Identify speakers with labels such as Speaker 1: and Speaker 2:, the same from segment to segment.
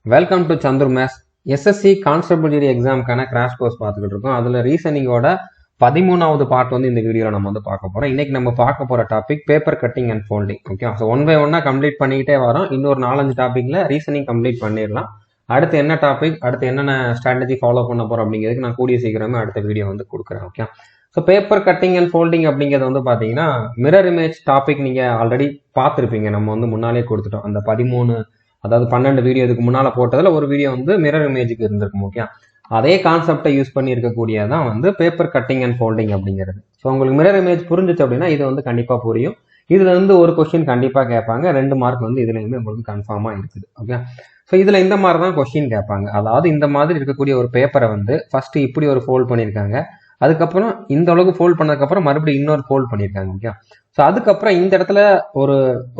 Speaker 1: Welcome to Chandru maths. SSC constable எக்ஸாமுக்கான crash course பார்த்துக்கிட்டு இருக்கோம். அதில் ரீசனிங்கோட 13வது பார்ட் வந்து இந்த வீடியோவில் நம்ம வந்து பார்க்க போகிறோம். இன்னைக்கு நம்ம பார்க்க போகிற topic paper cutting and folding. Okay, so one by ஒன்னாக கம்ப்ளீட் பண்ணிக்கிட்டே வரோம். இன்னொரு 4-5 டாப்பிக்கில் ரீசனிங் கம்ப்ளீட் பண்ணிடலாம். அடுத்து என்ன டாபிக், அடுத்து என்னென்ன ஸ்ட்ராட்டஜி ஃபாலோ பண்ண போகிறோம் அப்படிங்கிறதுக்கு நான் கூடிய சீக்கிரமே அடுத்த வீடியோ வந்து கொடுக்குறேன். Okay, so paper cutting and folding அப்படிங்கிறது வந்து பார்த்தீங்கன்னா மிரர் இமேஜ் டாபிக் நீங்கள் ஆல்ரெடி பார்த்துருப்பீங்க. நம்ம வந்து முன்னாலே கொடுத்துட்டோம். அந்த 12 வீடியோ இதுக்கு முன்னால் போட்டதில் ஒரு வீடியோ வந்து மிரர் இமேஜுக்கு இருந்திருக்கும். ஓகே, அதே கான்செப்டை யூஸ் பண்ணி இருக்கக்கூடியதான் வந்து பேப்பர் கட்டிங் அண்ட் ஃபோல்டிங் அப்படிங்கிறது. ஸோ உங்களுக்கு மிரர் இமேஜ் புரிஞ்சிச்சு அப்படின்னா இது வந்து கண்டிப்பாக புரியும். இதுல இருந்து ஒரு கொஸ்டின் கண்டிப்பாக கேட்பாங்க. 2 மார்க் வந்து இதுலேயுமே உங்களுக்கு கன்ஃபார்மாக இருக்குது. ஓகே, ஸோ இதில் இந்த மாதிரி தான் கொஸ்டின் கேட்பாங்க. அதாவது இந்த மாதிரி இருக்கக்கூடிய ஒரு பேப்பரை வந்து ஃபர்ஸ்ட் இப்படி ஒரு ஃபோல்ட் பண்ணியிருக்காங்க, அதுக்கப்புறம் இந்த அளவுக்கு ஃபோல்ட் பண்ணதுக்கப்புறம் மறுபடியும் இன்னொரு ஃபோல்ட் பண்ணியிருக்காங்க. ஓகே, ஸோ அதுக்கப்புறம் இந்த இடத்துல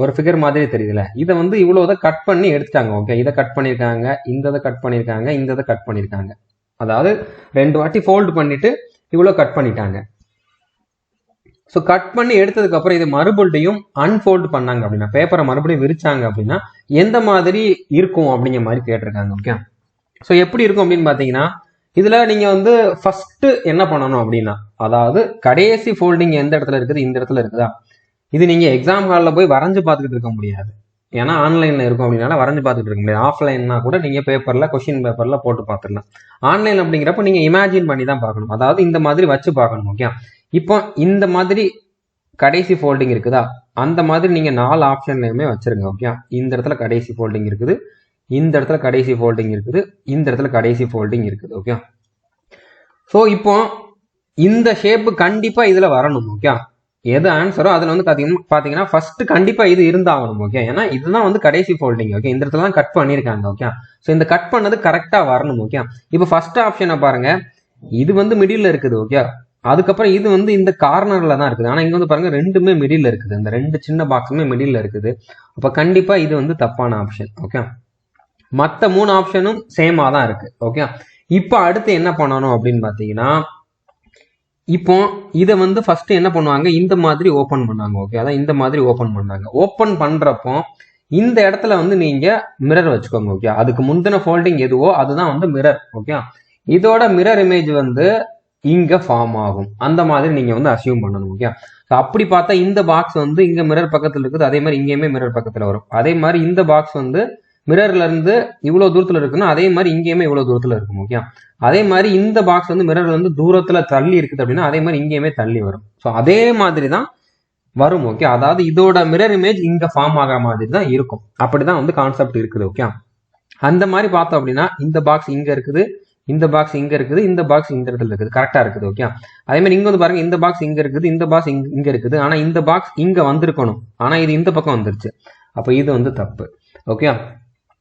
Speaker 1: ஒரு ஃபிகர் மாதிரி தெரியுதுல, இதை வந்து இவ்வளோ இதை கட் பண்ணி எடுத்துட்டாங்க. ஓகே, இதை கட் பண்ணியிருக்காங்க, இந்த இதை கட் பண்ணியிருக்காங்க, இந்த இதை கட் பண்ணியிருக்காங்க. அதாவது 2 வாட்டி ஃபோல்டு பண்ணிட்டு இவ்வளோ கட் பண்ணிட்டாங்க. ஸோ கட் பண்ணி எடுத்ததுக்கு அப்புறம் இது மறுபடியும் அன்ஃபோல்டு பண்ணாங்க அப்படின்னா, பேப்பரை மறுபடியும் விரிச்சாங்க அப்படின்னா எந்த மாதிரி இருக்கும் அப்படிங்கிற மாதிரி கேட்டிருக்காங்க. ஓகே, ஸோ எப்படி இருக்கும் அப்படின்னு பார்த்தீங்கன்னா, இதுல நீங்க வந்து ஃபர்ஸ்ட் என்ன பண்ணணும் அப்படின்னா, அதாவது கடைசி ஃபோல்டிங் எந்த இடத்துல இருக்குது, இந்த இடத்துல இருக்குதா. இது நீங்க எக்ஸாம் ஹாலில் போய் வரைஞ்சு பார்த்துக்கிட்டு இருக்க முடியாது. ஏன்னா ஆன்லைன்ல இருக்கும் அப்படின்னால வரைஞ்சு பார்த்துட்டு இருக்க முடியாது. ஆஃப்லைன்னா கூட நீங்க பேப்பர்ல கொஸ்டின் பேப்பர்ல போட்டு பார்த்துடலாம். ஆன்லைன் அப்படிங்கிறப்ப நீங்க இமேஜின் பண்ணி தான் பார்க்கணும். அதாவது இந்த மாதிரி வச்சு பார்க்கணும். ஓகே, இப்போ இந்த மாதிரி கடைசி ஃபோல்டிங் இருக்குதா, அந்த மாதிரி நீங்க 4 ஆப்ஷன்லயுமே வச்சிருங்க. ஓகே, இந்த இடத்துல கடைசி ஃபோல்டிங் இருக்குது, இந்த இடத்துல கடைசி ஃபோல்டிங் இருக்குது, இந்த இடத்துல கடைசி ஃபோல்டிங் இருக்குது. ஓகே, ஸோ இப்போ இந்த ஷேப்பு கண்டிப்பா இதுல வரணும். ஓகே, எது ஆன்சரோ அதுல வந்து பாத்தீங்கன்னா ஃபர்ஸ்ட் கண்டிப்பா இது இருந்தாகணும். ஓகே, ஏன்னா இதுதான் வந்து கடைசி ஃபோல்டிங். ஓகே, இந்த இடத்துல தான் கட் பண்ணிருக்காங்க. ஓகே, ஸோ இந்த கட் பண்ணது கரெக்டா வரணும். ஓகே, இப்போ ஃபர்ஸ்ட் ஆப்ஷனை பாருங்க, இது வந்து மிடில் இருக்குது. ஓகே, அதுக்கப்புறம் இது வந்து இந்த கார்னர்ல தான் இருக்குது. ஆனா இங்க வந்து பாருங்க ரெண்டுமே மிடில் இருக்குது. இந்த 2 சின்ன பாக்ஸுமே மிடில் இருக்குது. அப்ப கண்டிப்பா இது வந்து தப்பான ஆப்ஷன். ஓகே, மற்ற 3 ஆப்ஷனும் சேமா தான் இருக்கு. ஓகே, இப்போ அடுத்து என்ன பண்ணணும் அப்படின்னு பாத்தீங்கன்னா, இப்போ இதை வந்து ஃபர்ஸ்ட் என்ன பண்ணுவாங்க, இந்த மாதிரி ஓபன் பண்ணாங்க. ஓகே, அதான் இந்த மாதிரி ஓபன் பண்ணாங்க. ஓபன் பண்றப்போ இந்த இடத்துல வந்து நீங்க மிரர் வச்சுக்கோங்க. ஓகே, அதுக்கு முந்தின ஃபோல்டிங் எதுவோ அதுதான் வந்து மிரர். ஓகே, இதோட மிரர் இமேஜ் வந்து இங்க ஃபார்ம் ஆகும். அந்த மாதிரி நீங்க வந்து அசியூம் பண்ணணும். ஓகே, அப்படி பார்த்தா இந்த பாக்ஸ் வந்து இங்க மிரர் பக்கத்துல இருக்குது, அதே மாதிரி இங்கேயுமே மிரர் பக்கத்துல வரும். அதே மாதிரி இந்த பாக்ஸ் வந்து மிரர்ல இருந்து இவ்வளவு தூரத்துல இருக்குன்னா அதே மாதிரி இங்கேயுமே இவ்வளவு தூரத்துல இருக்கும். ஓகே, அதே மாதிரி இந்த பாக்ஸ் வந்து மிரர்ல இருந்து தூரத்துல தள்ளி இருக்குது அப்படின்னா அதே மாதிரி இங்கேயுமே தள்ளி வரும். ஸோ அதே மாதிரி தான் வரும். ஓகே, அதாவது இதோட மிரர் இமேஜ் இங்க ஃபார்ம் ஆகிற மாதிரி தான் இருக்கும். அப்படிதான் வந்து கான்செப்ட் இருக்குது. ஓகே, அந்த மாதிரி பார்த்தோம் அப்படின்னா இந்த பாக்ஸ் இங்க இருக்குது, இந்த பாக்ஸ் இங்க இருக்குது, இந்த பாக்ஸ் இந்த இடத்துல இருக்குது, கரெக்டா இருக்குது. ஓகே, அதே மாதிரி இங்க வந்து பாருங்க, இந்த பாக்ஸ் இங்க இருக்குது, இந்த பாக்ஸ் இங்க இருக்குது, ஆனா இந்த பாக்ஸ் இங்க வந்திருக்கணும், ஆனா இது இந்த பக்கம் வந்துருச்சு. அப்ப இது வந்து தப்பு. ஓகே,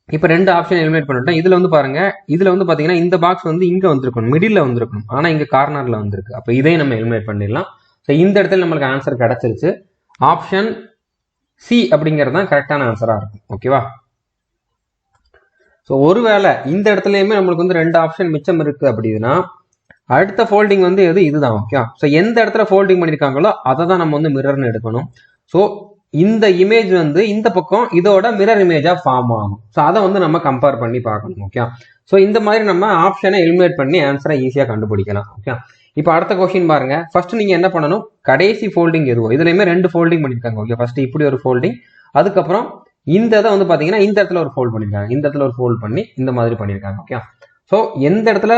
Speaker 1: இப்ப 2 ஆப்ஷன் எலிமினேட் பண்ணிட்டோம். இதுல வந்து பாருங்க, இதுல வந்து பாத்தீங்கன்னா இந்த பாக்ஸ் வந்து இங்க வந்திருக்கணும், மிடில் வந்திருக்கணும், ஆனா இங்க கார்னர்ல வந்திருக்கு. அப்ப இதையும் நம்ம எலிமினேட் பண்ணிடலாம். ஸோ இந்த இடத்துல நம்மளுக்கு ஆன்சர் கிடைச்சிருச்சு. ஆப்ஷன் சி அப்படிங்கிறது தான் கரெக்டான ஆன்சரா இருக்கும். ஓகேவா, ஸோ ஒருவேளை இந்த இடத்துலயுமே நம்மளுக்கு வந்து 2 ஆப்ஷன் மிச்சம் இருக்கு அப்படின்னா அடுத்த ஃபோல்டிங் வந்து எது, இதுதான். ஓகே, ஸோ எந்த இடத்துல ஃபோல்டிங் பண்ணிருக்காங்களோ அதை தான் நம்ம வந்து மிரர்னு எடுக்கணும். ஸோ இந்த இமேஜ் வந்து இந்த பக்கம் இதோட மிரர் இமேஜா ஃபார்ம் ஆகும். ஸோ அதை வந்து நம்ம கம்பேர் பண்ணி பார்க்கணும். ஓகே, ஸோ இந்த மாதிரி நம்ம ஆப்ஷனை எலிமினேட் பண்ணி ஆன்சரை ஈஸியா கண்டுபிடிக்கலாம். ஓகே, இப்போ அடுத்த கொஸ்டின் பாருங்க. ஃபர்ஸ்ட் நீங்க என்ன பண்ணணும், கடைசி ஃபோல்டிங் எதுவோ, இதுலயுமே 2 ஃபோல்டிங் பண்ணிருக்காங்க. ஓகே, ஃபர்ஸ்ட் இப்படி ஒரு ஃபோல்டிங், அதுக்கப்புறம் இந்த இதை வந்து பாத்தீங்கன்னா இந்த இடத்துல ஒரு ஃபோல்ட் பண்ணிருக்காங்க, இந்த இடத்துல ஒரு ஃபோல்ட் பண்ணி இந்த மாதிரி பண்ணிருக்காங்க. ஓகே, ஸோ எந்த இடத்துல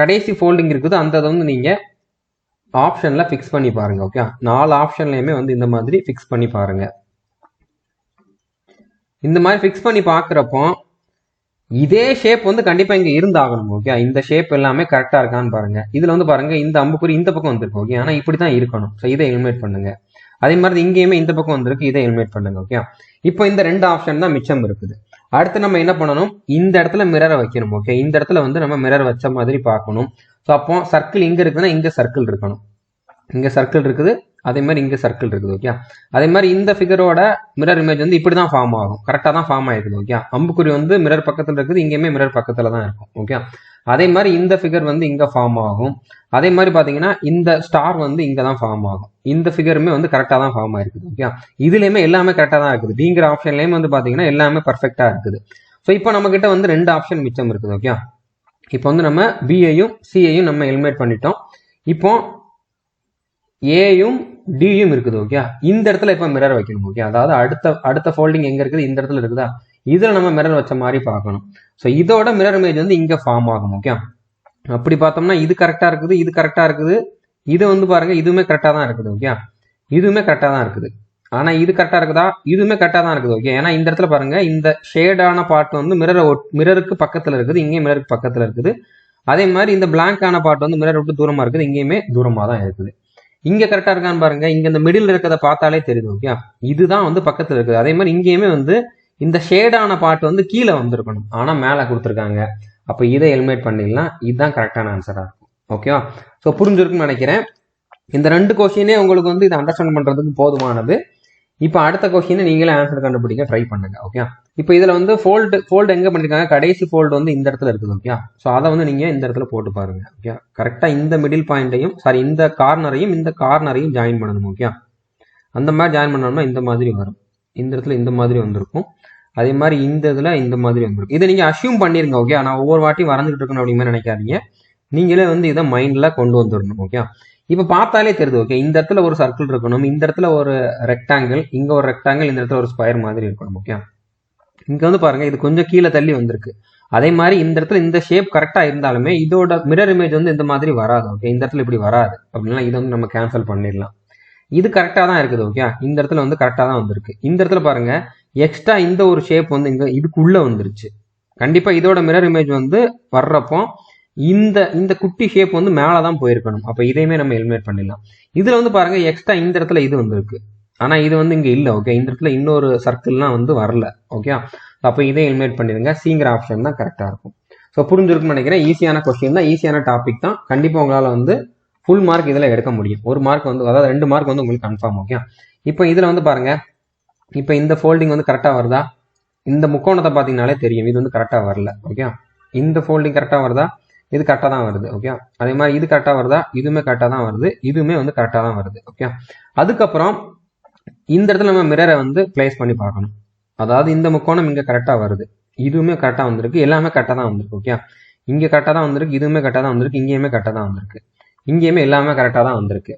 Speaker 1: கடைசி ஃபோல்டிங் இருக்குதோ அந்த இதை வந்து நீங்க ஆப்ஷன்ல பிக்ஸ் பண்ணி பாருங்க. ஓகே, 4 ஆப்ஷன்லயுமே வந்து இந்த மாதிரி பிக்ஸ் பண்ணி பாருங்க. இந்த மாதிரி பிக்ஸ் பண்ணி பாக்குறப்போ இதே ஷேப் வந்து கண்டிப்பா இங்க இருந்தாகணும். ஓகே, இந்த ஷேப் எல்லாமே கரெக்டா இருக்கான்னு பாருங்க. இதுல வந்து பாருங்க இந்த அம்புக்குறி இந்த பக்கம் வந்திருக்கு. ஓகே, ஆனா இப்படிதான் இருக்கணும். ஸோ இதை எலிமினேட் பண்ணுங்க. அதே மாதிரி இங்கேயுமே இந்த பக்கம் வந்திருக்கு, இதை எலிமினேட் பண்ணுங்க. ஓகே, இப்போ இந்த 2 ஆப்ஷன் தான் மிச்சம் இருக்குது. அடுத்து நம்ம என்ன பண்ணணும், இந்த இடத்துல மிரரை வைக்கணும். ஓகே, இந்த இடத்துல வந்து நம்ம மிரர் வச்ச மாதிரி பார்க்கணும். ஸோ அப்போ சர்க்கிள் இங்க இருக்குன்னா இங்க சர்க்கிள் இருக்கணும், இங்க சர்க்கிள் இருக்குது, அதே மாதிரி இங்க சர்க்கிள் இருக்குது. ஓகே, அதே மாதிரி இந்த ஃபிகரோட மிரர் இமேஜ் வந்து இப்படிதான் ஃபார்ம் ஆகும், கரெக்டா தான் ஃபார்ம் ஆயிருக்குது. ஓகே, அம்புக்குறி வந்து மிரர் பக்கத்துல இருக்குது, இங்கேயுமே மிரர் பக்கத்துல தான் இருக்கும். ஓகே, அதே மாதிரி இந்த ஃபிகர் வந்து இங்க ஃபார்ம் ஆகும். அதே மாதிரி பாத்தீங்கன்னா இந்த ஸ்டார் வந்து இங்க தான் ஃபார்ம் ஆகும். இந்த ஃபிகருமே வந்து கரெக்டா தான் ஃபார்ம் ஆயிருக்குது. ஓகே, இதுலயுமே எல்லாமே கரெக்டா தான் இருக்குது. பிங்கிற ஆப்ஷன்லயும் வந்து பாத்தீங்கன்னா எல்லாமே பர்ஃபெக்டா இருக்குது. ஸோ இப்போ நம்ம கிட்ட வந்து 2 ஆப்ஷன் மிச்சம் இருக்குது. ஓகே, இப்போ வந்து நம்ம பியையும் சியையும் நம்ம எலிமினேட் பண்ணிட்டோம். இப்போ ஏயும் டியும் இருக்குது. ஓகே, இந்த இடத்துல இப்போ மிரர் வைக்கணும். ஓகே, அதாவது அடுத்த ஃபோல்டிங் எங்க இருக்குது, இந்த இடத்துல இருக்குதா, இதுல நம்ம மிரர் வச்ச மாதிரி பார்க்கணும். ஸோ இதோட மிரர் இமேஜ் வந்து இங்க ஃபார்ம் ஆகும். ஓகே, அப்படி பார்த்தோம்னா இது கரெக்டா இருக்குது, இது கரெக்டா இருக்குது, இது வந்து பாருங்க இதுவுமே கரெக்டா தான் இருக்குது. ஓகே, இதுவுமே கரெக்டா தான் இருக்குது. ஆனா இது கரெக்டா இருக்குதா, இதுவுமே கரெக்டா தான் இருக்குது. ஓகே, ஏன்னா இந்த இடத்துல பாருங்க இந்த ஷேடான பார்ட் வந்து மிரருக்கு பக்கத்துல இருக்குது, இங்கேயும் மிரருக்கு பக்கத்துல இருக்குது. அதே மாதிரி இந்த பிளாங்கான பார்ட் வந்து மிரர் விட்டு தூரமா இருக்குது, இங்கேயுமே தூரமா தான் இருக்குது. இங்க கரெக்டா இருக்கான்னு பாருங்க, இங்க இந்த மிடில் இருக்கிறத பார்த்தாலே தெரியுது. ஓகே, இதுதான் வந்து பக்கத்துல இருக்குது. அதே மாதிரி இங்கேயுமே வந்து இந்த ஷேடான பார்ட் வந்து கீழே வந்திருக்கணும், ஆனா மேல கொடுத்துருக்காங்க. அப்ப இதை எலிமினேட் பண்ணிடலாம். இதுதான் கரெக்டான ஆன்சரா இருக்கும். ஓகேவா? ஸோ புரிஞ்சிருக்குன்னு நினைக்கிறேன். இந்த 2 கொஸ்டினே உங்களுக்கு வந்து இதை அண்டர்ஸ்டாண்ட் பண்றதுக்கு போதுமானது. இப்போ அடுத்த கொஸ்டினை நீங்களே ஆன்சர் கண்டுபிடிக்க ட்ரை பண்ணுங்க. ஓகே, இப்போ இதுல வந்து ஃபோல்டு எங்க பண்ணிருக்காங்க, கடைசி ஃபோல்டு வந்து இந்த இடத்துல இருக்குது. ஓகே, ஸோ அதை வந்து நீங்க இந்த இடத்துல போட்டு பாருங்க. ஓகே, கரெக்டா இந்த மிடில் பாயிண்டையும் இந்த கார்னரையும் இந்த கார்னரையும் ஜாயின் பண்ணணும். ஓகே, அந்த மாதிரி ஜாயின் பண்ணோம்னா இந்த மாதிரி வரும். இந்த இடத்துல இந்த மாதிரி வந்திருக்கும், அதே மாதிரி இந்த இதுல இந்த மாதிரி வந்திருக்கும். இதை நீங்க அசியூம் பண்ணிருங்க. ஓகே, நான் ஒவ்வொரு வாட்டியும் வரைஞ்சிட்டு இருக்கணும் அப்படிங்கிற நினைக்காதீங்க, நீங்களே வந்து இதை மைண்ட்ல கொண்டு வந்துடணும். ஓகே, இப்ப பார்த்தாலே தெரியுது. ஓகே, இந்த இடத்துல ஒரு சர்க்கிள் இருக்கணும், இந்த இடத்துல ஒரு ரெக்டாங்கிள், இங்க ஒரு ரெக்டாங்கிள், இந்த இடத்துல ஒரு ஸ்கொயர் மாதிரி இருக்கணும். ஓகே, இங்க வந்து பாருங்க இது கொஞ்சம் கீழே தள்ளி வந்திருக்கு. அதே மாதிரி இந்த இடத்துல இந்த ஷேப் கரெக்டா இருந்தாலுமே இதோட மிரர் இமேஜ் வந்து இந்த மாதிரி வராது. ஓகே, இந்த இடத்துல இப்படி வராது அப்படின்னா இதை வந்து நம்ம கேன்சல் பண்ணிடலாம். இது கரெக்டா தான் இருக்குது. ஓகே, இந்த இடத்துல வந்து கரெக்டா தான் வந்திருக்கு. இந்த இடத்துல பாருங்க எக்ஸ்ட்ரா இந்த ஒரு ஷேப் வந்து இங்க இதுக்குள்ள வந்துருச்சு. கண்டிப்பா இதோட மிரர் இமேஜ் வந்து வர்றப்போ இந்த குட்டி ஷேப் வந்து மேலதான் போயிருக்கணும். அப்ப இதையுமே நம்ம எலிமினேட் பண்ணிடலாம். இதுல வந்து பாருங்க எக்ஸ்ட்ரா இந்த இடத்துல இது வந்திருக்கு, ஆனா இது வந்து இங்க இல்ல. ஓகே, இந்த இடத்துல இன்னொரு சர்க்கிள்லாம் வந்து வரல. ஓகே, அப்ப இதை எலிமினேட் பண்ணிடுங்க. சிங்கிற ஆப்ஷன் தான் கரெக்டா இருக்கும். ஸோ புரிஞ்சிருக்குன்னு நினைக்கிறேன். ஈஸியான கொஸ்டின் தான், ஈஸியான டாபிக் தான். கண்டிப்பா உங்களால வந்து ஃபுல் மார்க் இதுல எடுக்க முடியும். ஒரு மார்க் வந்து, அதாவது 2 மார்க் வந்து உங்களுக்கு கன்ஃபார்ம். ஓகே, இப்போ இதுல வந்து பாருங்க, இப்போ இந்த ஃபோல்டிங் வந்து கரெக்டா வருதா, இந்த முக்கோணத்தை பாத்தீங்கன்னாலே தெரியும் இது வந்து கரெக்டா வரல. ஓகே, இந்த ஃபோல்டிங் கரெக்டா வருதா, இது கரெக்டா தான் வருது. ஓகே, அதே மாதிரி இது கரெக்டா வருதா, இதுவுமே கரெக்டா தான் வருது, இதுவுமே வந்து கரெக்டா தான் வருது. ஓகே, அதுக்கப்புறம் இந்த இடத்துல நம்ம மிரரை வந்து பிளேஸ் பண்ணி பார்க்கணும். அதாவது இந்த முக்கோணம் இங்க கரெக்டா வருது, இதுவுமே கரெக்டா வந்திருக்கு, எல்லாமே கரெக்டா தான் வந்திருக்கு. ஓகே, இங்க கரெக்டா தான் வந்திருக்கு, இதுவுமே கரெக்டா தான் வந்திருக்கு, இங்கேயுமே கரெக்டா தான் வந்திருக்கு, இங்கேயுமே எல்லாமே கரெக்டா தான் வந்திருக்கு.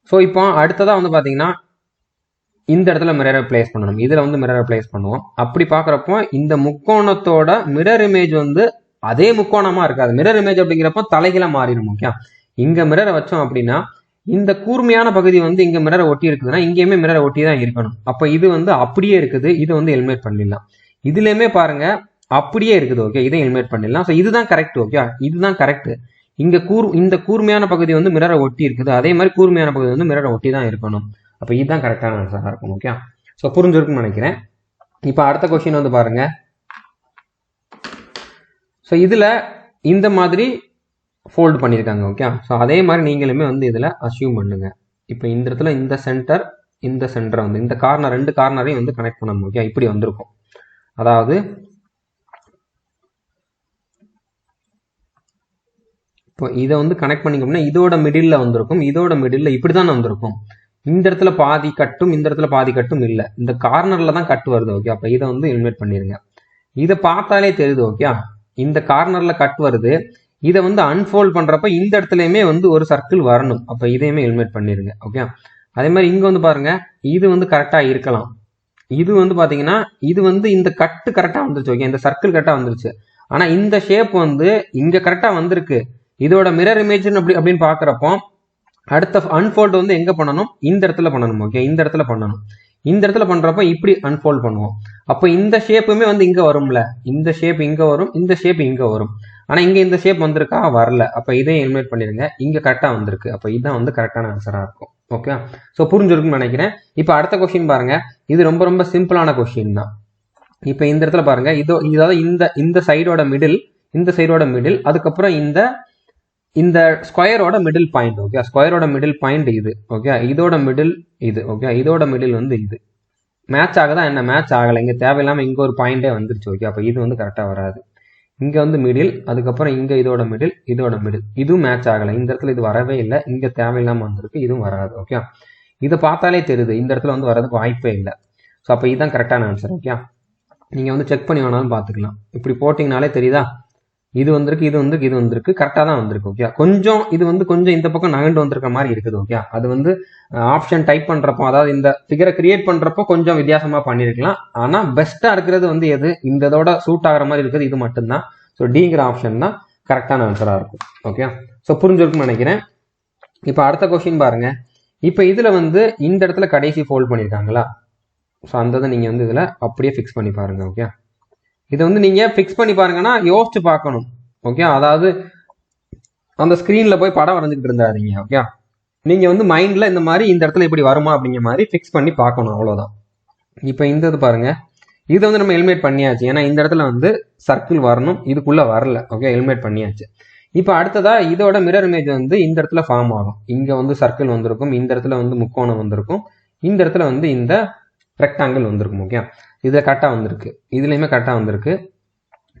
Speaker 1: ஸோ இப்போ அடுத்ததா வந்து பாத்தீங்கன்னா இந்த இடத்துல மிரரை பிளேஸ் பண்ணணும். இதுல வந்து மிரரை பிளேஸ் பண்ணுவோம். அப்படி பாக்குறப்போ இந்த முக்கோணத்தோட மிரர் இமேஜ் வந்து அதே முக்கோணமா இருக்காது. மிரர் இமேஜ் அப்படிங்கிறப்போ தலைகீழா மாறிடும். ஓகே, இங்க மிரரை வச்சோம் அப்படின்னா இந்த கூர்மையான பகுதி வந்து இங்க மிரரை ஒட்டி இருக்குதுன்னா இங்கேயுமே மிரரை ஒட்டி தான் இருக்கணும். அப்ப இது வந்து அப்படியே இருக்குது, இது வந்து எலிமினேட் பண்ணிடலாம். இதுலயுமே பாருங்க அப்படியே இருக்குது. ஓகே, இதை எலிமினேட் பண்ணிடலாம். ஸோ இதுதான் கரெக்ட். ஓகே, இதுதான் கரெக்ட். இந்த கூர்மையான பகுதி வந்து மிரரை ஒட்டி இருக்குது, அதே மாதிரி கூர்மையான பகுதி வந்து மிரரை ஒட்டி தான் இருக்கணும். அப்ப இதுதான் கரெக்டான ஆன்சரா இருக்கும். ஓகே, ஸோ புரிஞ்சிருக்குன்னு நினைக்கிறேன். இப்போ அடுத்த கொஸ்டின் வந்து பாருங்க. ஸோ இதுல இந்த மாதிரி ஃபோல்டு பண்ணியிருக்காங்க. ஓகே, ஸோ அதே மாதிரி நீங்களுமே வந்து இதுல அசியூம் பண்ணுங்க. இப்போ இந்த இடத்துல இந்த சென்டர் வந்து இந்த கார்னர் 2 கார்னரையும் வந்து கனெக்ட் பண்ணணும். ஓகே, இப்படி வந்திருக்கும். அதாவது இப்போ இதை வந்து கனெக்ட் பண்ணிக்கோம்னா இதோட மிடில்ல வந்திருக்கும், இதோட மிடில்ல இப்படிதான் வந்திருக்கும். இந்த இடத்துல பாதி கட்டும், இந்த இடத்துல பாதி கட்டும் இல்ல, இந்த கார்னர்ல தான் கட்டு வருது. ஓகே, அப்ப இதை வந்து எலிமினேட் பண்ணிருங்க. இதை பார்த்தாலே தெரியுது. ஓகே, இந்த கார்னர்ல கட் வருது, இதை வந்து அன்ஃபோல்ட் பண்றப்ப இந்த இடத்துலயுமே வந்து ஒரு சர்க்கிள் வரணும். அப்ப இதையுமே எலிமினேட் பண்ணிருங்க. ஓகே, அதே மாதிரி இங்க வந்து பாருங்க இது வந்து கரெக்டா இருக்கலாம். இது வந்து பாத்தீங்கன்னா இது வந்து இந்த கட்டு கரெக்டா வந்துருச்சு. ஓகே, இந்த சர்க்கிள் கரெக்டா வந்துருச்சு. ஆனா இந்த ஷேப் வந்து இங்க கரெக்டா வந்திருக்கு. இதோட மிரர் இமேஜ் அப்படின்னு பாக்குறப்போ அடுத்த அன்ஃபோல்ட் வந்து எங்க பண்ணணும், இந்த இடத்துல பண்ணணும். ஓகே, இந்த இடத்துல பண்ணணும். இந்த இடத்துல பண்றப்ப இப்படி அன்ஃபோல்ட் பண்ணுவோம். அப்ப இந்த ஷேப்புமே வந்து இங்க வரும்ல, இந்த ஷேப் இங்க வரும், இந்த ஷேப் இங்க வரும். ஆனா இங்க இந்த ஷேப் வந்திருக்கா, வரல. அப்ப இதையும் எலிமினேட் பண்ணிருங்க. இங்க கரெக்டா வந்திருக்கு. அப்ப இதுதான் வந்து கரெக்டான ஆன்சரா இருக்கும். ஓகே, சோ புரிஞ்சிருக்குன்னு நினைக்கிறேன். இப்ப அடுத்த கொஸ்டின் பாருங்க. இது ரொம்ப ரொம்ப சிம்பிளான கொஸ்டின் தான். இப்ப இந்த இடத்துல பாருங்க, இதாவது இந்த சைடோட மிடில், அதுக்கப்புறம் இந்த ஸ்கொயரோட மிடில் பாயிண்ட். ஓகே, ஸ்கொயரோட மிடில் பாயிண்ட் இது. ஓகே, இதோட மிடில் இது. ஓகே, இதோட மிடில் வந்து இது மேட்ச் ஆகுதா, என்ன மேட்ச் ஆகல, இங்க தேவையில்லாம இங்க ஒரு பாயிண்டே வந்துருச்சு. ஓகே, அப்ப இது வந்து கரெக்டா வராது. இங்க வந்து மிடில், அதுக்கப்புறம் இங்க இதோட மிடில், இதுவும் மேட்ச் ஆகல. இந்த இடத்துல இது வரவே இல்லை, இங்க தேவையில்லாம வந்திருக்கு, இதுவும் வராது. ஓகே, இதை பார்த்தாலே தெரியுது இந்த இடத்துல வந்து வரதுக்கு வாய்ப்பே இல்லை. ஸோ அப்ப இதுதான் கரெக்டான ஆன்சர். ஓகே, நீங்கள் வந்து செக் பண்ணி வேணாலும் பார்த்துக்கலாம். இப்படி போட்டிங்கனாலே தெரியுதா, இது வந்திருக்கு, இது வந்திருக்கு, இது வந்திருக்கு, கரெக்டாக தான் வந்திருக்கு. ஓகே, கொஞ்சம் இது வந்து கொஞ்சம் இந்த பக்கம் நகண்டு வந்திருக்க மாதிரி இருக்குது. ஓகே, அது வந்து ஆப்ஷன் டைப் பண்ணுறப்போ, அதாவது இந்த ஃபிகரை கிரியேட் பண்ணுறப்போ கொஞ்சம் வித்தியாசமாக பண்ணியிருக்கலாம். ஆனால் பெஸ்ட்டாக இருக்கிறது வந்து எது, இந்த இதோட சூட் ஆகிற மாதிரி இருக்குது இது மட்டும்தான். ஸோ டிங்கிற ஆப்ஷன் தான் கரெக்டான ஆன்சராக இருக்கும். ஓகே, ஸோ புரிஞ்சிருக்குன்னு நினைக்கிறேன். இப்போ அடுத்த கொஸ்டின் பாருங்க. இப்போ இதில் வந்து இந்த இடத்துல கடைசி ஃபோல்ட் பண்ணியிருக்காங்களா, ஸோ அந்த இதை நீங்கள் வந்து இதில் அப்படியே ஃபிக்ஸ் பண்ணி பாருங்க. ஓகே, இதை வந்து நீங்கள் ஃபிக்ஸ் பண்ணி பாருங்கன்னா யோசிச்சு பார்க்கணும். ஓகே, அதாவது அந்த ஸ்க்ரீனில் போய் படம் வரைஞ்சிக்கிட்டு இருந்தாதீங்க. ஓகே, நீங்கள் வந்து மைண்டில் இந்த மாதிரி இந்த இடத்துல இப்படி வருமா அப்படிங்கிற மாதிரி ஃபிக்ஸ் பண்ணி பார்க்கணும், அவ்வளோதான். இப்போ இந்த இது பாருங்க, இது வந்து நம்ம எலிமினேட் பண்ணியாச்சு. ஏன்னா இந்த இடத்துல வந்து சர்க்கிள் வரணும், இதுக்குள்ளே வரல. ஓகே, எலிமினேட் பண்ணியாச்சு. இப்போ அடுத்ததா இதோட மிரர் இமேஜ் வந்து இந்த இடத்துல ஃபார்ம் ஆகும். இங்கே வந்து சர்க்கிள் வந்திருக்கும், இந்த இடத்துல வந்து முக்கோணம் வந்திருக்கும், இந்த இடத்துல வந்து இந்த ரெக்டாங்கிள் வந்திருக்கும். ஓகே, இதில் கரெக்டாக வந்திருக்கு, இதுலேயுமே கரெக்டாக வந்திருக்கு.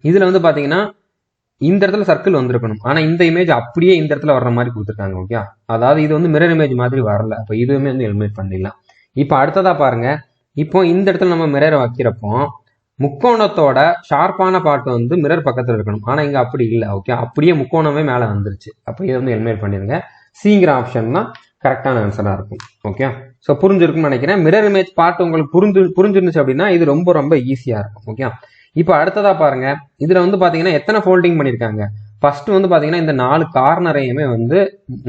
Speaker 1: இதில் வந்து பார்த்தீங்கன்னா இந்த இடத்துல சர்க்கிள் வந்திருக்கணும், ஆனால் இந்த இமேஜ் அப்படியே இந்த இடத்துல வர்ற மாதிரி கொடுத்துருக்காங்க. ஓகே, அதாவது இது வந்து மிரர் இமேஜ் மாதிரி வரல. அப்போ இதுவுமே வந்து எலிமினேட் பண்ணிடலாம். இப்போ அடுத்ததாக பாருங்க, இப்போ இந்த இடத்துல நம்ம மிரரை வைக்கிறப்போ முக்கோணத்தோட ஷார்ப்பான பார்ட் வந்து மிரர் பக்கத்தில் இருக்கணும், ஆனால் இங்கே அப்படி இல்லை. ஓகே, அப்படியே முக்கோணமே மேலே வந்துருச்சு. அப்போ இதை வந்து எலிமினேட் பண்ணிடுங்க. சிங்கிற ஆப்ஷன் தான் கரெக்டான ஆன்சராக இருக்கும். ஓகே, ஸோ புரிஞ்சிருக்குன்னு நினைக்கிறேன். மிரர் இமேஜ் பார்ட் உங்களுக்கு புரிஞ்சிருந்துச்சு அப்படின்னா இது ரொம்ப ரொம்ப ஈஸியாக இருக்கும். ஓகே, இப்போ அடுத்ததாக பாருங்க, இதில் வந்து பார்த்தீங்கன்னா எத்தனை ஃபோல்டிங் பண்ணியிருக்காங்க. ஃபர்ஸ்ட் வந்து பார்த்தீங்கன்னா இந்த 4 கார்னரையுமே வந்து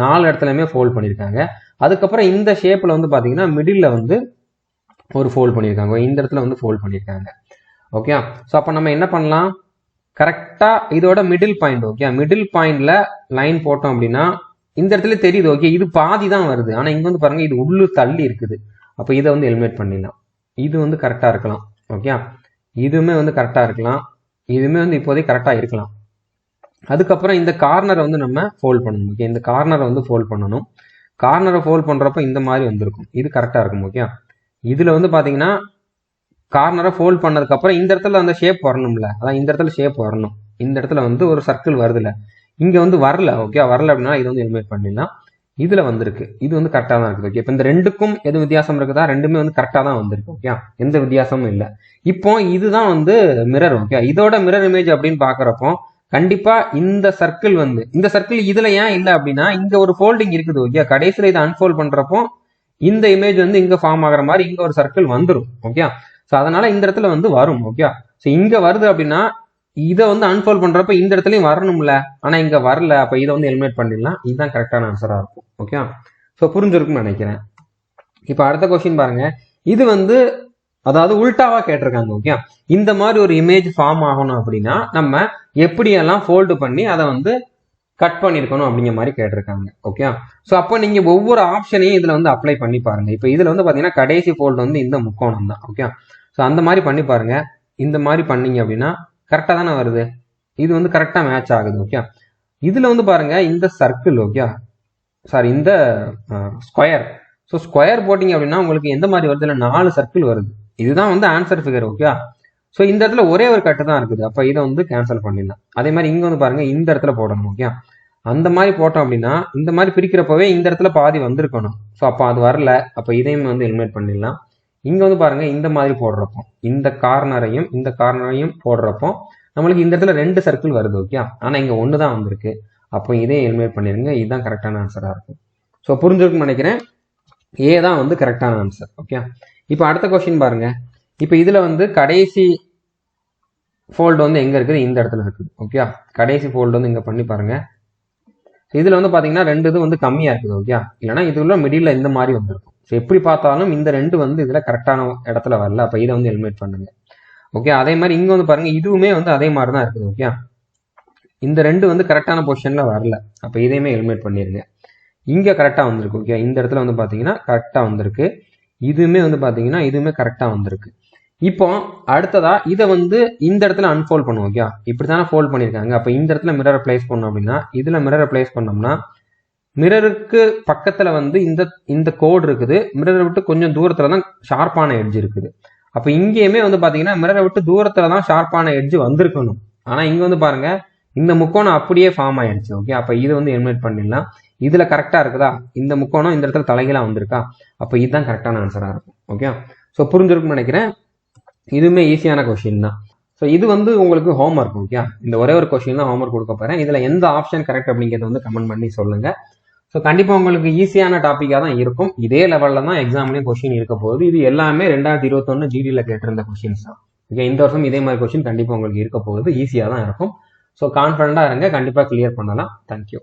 Speaker 1: 4 இடத்துலையுமே ஃபோல்ட் பண்ணியிருக்காங்க. அதுக்கப்புறம் இந்த ஷேப்பில் வந்து பார்த்தீங்கன்னா மிடில் வந்து ஒரு ஃபோல்ட் பண்ணியிருக்காங்க, இந்த இடத்துல வந்து ஃபோல்ட் பண்ணியிருக்காங்க. ஓகே, ஸோ அப்போ நம்ம என்ன பண்ணலாம், கரெக்டாக இதோட மிடில் பாயிண்ட். ஓகே, மிடில் பாயிண்ட்ல லைன் போட்டோம் அப்படின்னா இந்த இடத்துல தெரியுது. ஓகே, இது பாதி தான் வருது, ஆனால் இங்கே வந்து பாருங்க இது உள்ளு தள்ளி இருக்குது. அப்போ இதை வந்து எலிமினேட் பண்ணிடலாம். இது வந்து கரெக்டாக இருக்கலாம். ஓகே, இதுவுமே வந்து கரெக்டாக இருக்கலாம், இதுவுமே வந்து இப்போதைக்கு கரெக்டாக இருக்கலாம். அதுக்கப்புறம் இந்த கார்னரை வந்து நம்ம ஃபோல்ட் பண்ணணும். ஓகே, இந்த கார்னரை வந்து ஃபோல்ட் பண்ணணும். கார்னரை ஃபோல்ட் பண்ணுறப்ப இந்த மாதிரி வந்திருக்கும், இது கரெக்டாக இருக்கும். ஓகே, இதில் வந்து பார்த்தீங்கன்னா கார்னரை ஃபோல்ட் பண்ணதுக்கப்புறம் இந்த இடத்துல அந்த ஷேப் வரணும்ல, அதான் இந்த இடத்துல ஷேப் வரணும். இந்த இடத்துல வந்து ஒரு சர்க்கிள் வருதுல்ல, இங்கே வந்து வரல. ஓகே, வரல அப்படின்னா இது வந்து எலிமினேட் பண்ணிடலாம். இதில் வந்திருக்கு, இது வந்து கரெக்டாக தான் இருக்குது. ஓகே, இப்போ இந்த ரெண்டுக்கும் எது வித்தியாசம் இருக்குதா, ரெண்டுமே வந்து கரெக்டாக தான் வந்திருக்கு. ஓகே, எந்த வித்தியாசமும் இல்லை. இப்போ இதுதான் வந்து மிரர். ஓகே, இதோட மிரர் இமேஜ் அப்படின்னு பார்க்குறப்போ கண்டிப்பாக இந்த சர்க்கிள் வந்து இந்த சர்க்கிள் இதில் ஏன் இல்லை அப்படின்னா இங்கே ஒரு ஃபோல்டிங் இருக்குது. ஓகே, கடைசியில் இதை அன்ஃபோல்ட் பண்ணுறப்போ இந்த இமேஜ் வந்து இங்கே ஃபார்ம் ஆகிற மாதிரி இங்கே ஒரு சர்க்கிள் வந்துடும். ஓகே, ஸோ அதனால இந்த இடத்துல வந்து வரும். ஓகே, ஸோ இங்கே வருது அப்படின்னா இதை வந்து அன்ஃபோல்ட் பண்ணுறப்ப இந்த இடத்துலையும் வரணும்ல, ஆனால் இங்கே வரல. அப்போ இதை வந்து எலிமினேட் பண்ணிடலாம். இதுதான் கரெக்டான ஆன்சராக இருக்கும். ஓகே, ஸோ புரிஞ்சிருக்குன்னு நினைக்கிறேன். இப்போ அடுத்த கொஸ்டின் பாருங்க, இது வந்து அதாவது உல்டாவாக கேட்டிருக்காங்க. ஓகே, இந்த மாதிரி ஒரு இமேஜ் ஃபார்ம் ஆகணும் அப்படின்னா நம்ம எப்படியெல்லாம் ஃபோல்டு பண்ணி அதை வந்து கட் பண்ணியிருக்கணும் அப்படிங்கிற மாதிரி கேட்டிருக்காங்க. ஓகே, ஸோ அப்போ நீங்கள் ஒவ்வொரு ஆப்ஷனையும் இதில் வந்து அப்ளை பண்ணி பாருங்க. இப்போ இதில் வந்து பார்த்தீங்கன்னா கடைசி ஃபோல்டு வந்து இந்த முக்கோணம் தான். ஓகே, ஸோ அந்த மாதிரி பண்ணி பாருங்க. இந்த மாதிரி பண்ணீங்க அப்படின்னா கரெக்டாக தானே வருது, இது வந்து கரெக்டாக மேட்ச் ஆகுது. ஓகே, இதில் வந்து பாருங்க இந்த சர்க்கிள். ஓகே, சாரி இந்த ஸ்கொயர். ஸோ ஸ்கொயர் போட்டிங்க அப்படின்னா உங்களுக்கு எந்த மாதிரி வருது, இல்லை 4 சர்க்கிள் வருது. இதுதான் வந்து ஆன்சர் ஃபிகர். ஓகே, ஸோ இந்த இடத்துல ஒரே ஒரு கட்டு தான் இருக்குது. அப்போ இதை வந்து கேன்சல் பண்ணிடலாம். அதே மாதிரி இங்கே வந்து பாருங்க இந்த இடத்துல போடணும். ஓகே, அந்த மாதிரி போட்டோம் அப்படின்னா இந்த மாதிரி பிரிக்கிறப்பவே இந்த இடத்துல பாதி வந்திருக்கணும். ஸோ அப்போ அது வரல. அப்போ இதையும் வந்து எலிமினேட் பண்ணிடலாம். இங்கே வந்து பாருங்க இந்த மாதிரி போடுறப்போ இந்த கார்னரையும் போடுறப்போ நம்மளுக்கு இந்த இடத்துல 2 சர்க்கிள் வருது. ஓகே, ஆனால் இங்கே 1 தான் வந்திருக்கு. அப்போ இதையும் எலிமினேட் பண்ணிடுங்க. இதுதான் கரெக்டான ஆன்சராக இருக்கும். ஸோ புரிஞ்சிருக்குன்னு நினைக்கிறேன். ஏ தான் வந்து கரெக்டான ஆன்சர். ஓகே, இப்போ அடுத்த கொஸ்டின் பாருங்க. இப்போ இதில் வந்து கடைசி ஃபோல்டு வந்து எங்கே இருக்குது, இந்த இடத்துல இருக்குது. ஓகே, கடைசி ஃபோல்டு வந்து இங்கே பண்ணி பாருங்க. இதில் வந்து பார்த்தீங்கன்னா 2 இது வந்து கம்மியாக இருக்குது. ஓகே, இல்லைனா இதுல மிடில் இந்த மாதிரி வந்துருக்கும். ஸோ எப்படி பார்த்தாலும் இந்த 2 வந்து இதில் கரெக்டான இடத்துல வரல. அப்போ இதை வந்து எலிமினேட் பண்ணுங்க. ஓகே, அதே மாதிரி இங்கே வந்து பாருங்க இதுவுமே வந்து அதே மாதிரி தான் இருக்குது. ஓகே, இந்த 2 வந்து கரெக்டான பொசிஷனில் வரல. அப்போ இதையுமே எலிமினேட் பண்ணிடுங்க. இங்கே கரெக்டாக வந்திருக்கு. ஓகே, இந்த இடத்துல வந்து பார்த்தீங்கன்னா கரெக்டாக வந்திருக்கு. இதுவுமே வந்து பார்த்தீங்கன்னா இதுவுமே கரெக்டாக வந்திருக்கு. இப்போ அடுத்ததா இதை வந்து இந்த இடத்துல அன்ஃபோல்ட் பண்ணுவோம். ஓகே, இப்படி தானே ஃபோல்ட் பண்ணியிருக்காங்க. அப்போ இந்த இடத்துல மிரரை பிளேஸ் பண்ணோம் அப்படின்னா இதில் மிரரை பிளேஸ் பண்ணோம்னா மிரருக்கு பக்கத்தில் வந்து இந்த கோடு இருக்குது. மிரரை விட்டு கொஞ்சம் தூரத்தில் தான் ஷார்ப்பான எட்ஜ் இருக்குது. அப்போ இங்கேயுமே வந்து பார்த்தீங்கன்னா மிரரை விட்டு தூரத்தில் தான் ஷார்ப்பான எட்ஜ் வந்திருக்கணும். ஆனால் இங்கே வந்து பாருங்க இந்த முக்கோணம் அப்படியே ஃபார்ம் ஆயிடுச்சு. ஓகே, அப்போ இது வந்து எலிமினேட் பண்ணிடலாம். இதில் கரெக்டாக இருக்குதா, இந்த முக்கோணம் இந்த இடத்துல தலைகீழாக வந்திருக்கா, அப்போ இதுதான் கரெக்டான ஆன்சராக இருக்கும். ஓகே, ஸோ புரிஞ்சிருக்குன்னு நினைக்கிறேன். இதுவுமே ஈஸியான கொஸ்டின் தான். ஸோ இது வந்து உங்களுக்கு ஹோம்ஒர்க். ஓகே, இந்த ஒரே ஒரு கொஸ்டின் தான் ஹோம்ஒர்க் கொடுக்க போறேன். இதுல எந்த ஆப்ஷன் கரெக்ட் அப்படிங்கிறத வந்து கமெண்ட் பண்ணி சொல்லுங்க. ஸோ கண்டிப்பா உங்களுக்கு ஈஸியான டாப்பிக்காக தான் இருக்கும். இதே லெவல்ல தான் எக்ஸாம்லயும் கொஸ்டின் இருக்க போகுது. இது எல்லாமே 2021 ஜிடியில் கேட்டிருந்த கொஸ்டின்ஸ் தான். ஓகே, இந்த வருஷம் இதே மாதிரி கொஸ்டின் கண்டிப்பா உங்களுக்கு இருக்க போகுது. ஈஸியா தான் இருக்கும். ஸோ கான்ஃபிடண்டா இருங்க, கண்டிப்பா கிளியர் பண்ணலாம். தேங்க்யூ.